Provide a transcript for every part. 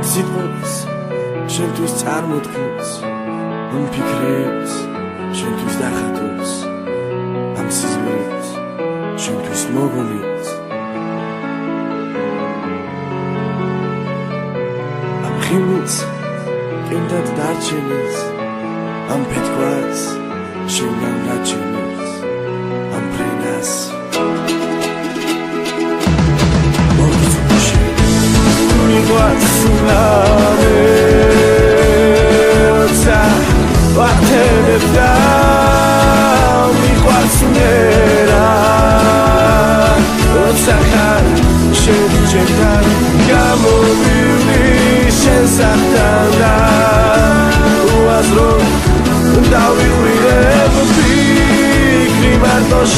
სიტყვებს შენთვის წარმოთქმის ამ ფიქრებს შენთვის დახატვებს ამ სიზმრებს შენთვის მოგონებს ამ ხილს კენდად დარჩენილს ამ ფეთქვას შენგან გაჩენილს ამ ფრენას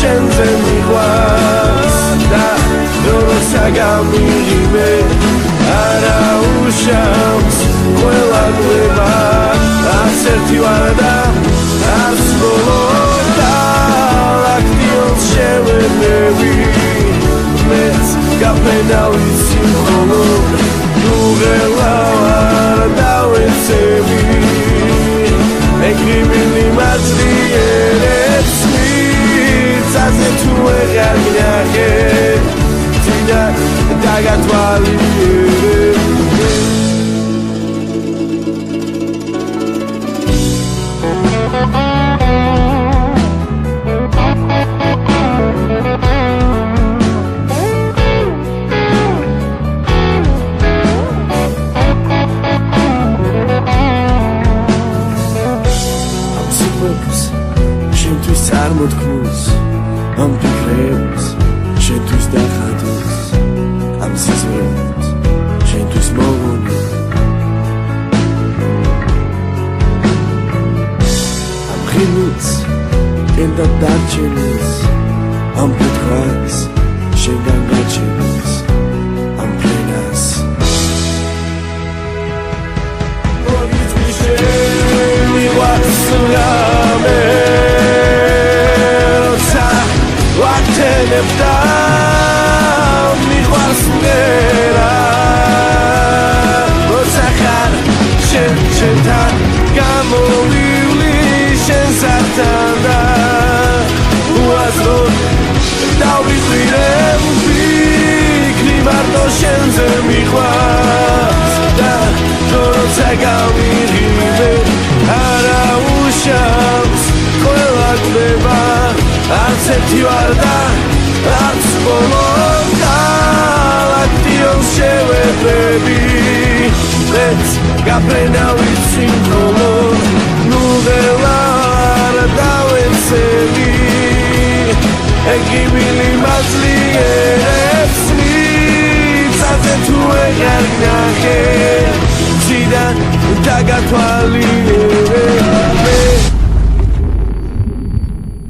შენზე მიყვარს და როცა გამიღიმე არა უშავს ყველა გლება არც ერთი ვარ და არც ბოლოდა ლაქტიონს შევებები მეც გაფრენავის მხოლოდ ნუღელა ვარ დავეცები მეკრიბილი მაძლიერებს Saze tu egargnake Tina dagatwali Am sitweks შენთვის წარმოთქმის ამ ფიქრებს შენთვის დახატვებს ამ სიზმრებს შენთვის მოგონებს ამ ხილს კენდად დარჩენილს ამ ფეთქვას შენგან გაჩენილს ამ ფრენას მოგიწვიშე ვასლამე Nefta მიყვარს მერა მოსახარ შენთან გამოვივლი შენსთან და უაზროდ დავიყვირებ ფიქრი მარტო შენზე მიყვარს და როცა გამიღიმე არა უშავს ყველა გლება არც ერთი ვარ და არც ბოლოდა ლაქტიონს შევებები მეც გაფრენავის მხოლოდ ნუღელა არ დავეცები ეგიმილი მაძლიერებს მიწაზე თუ ეღარგნახე მზიდან დაგათვალიერებ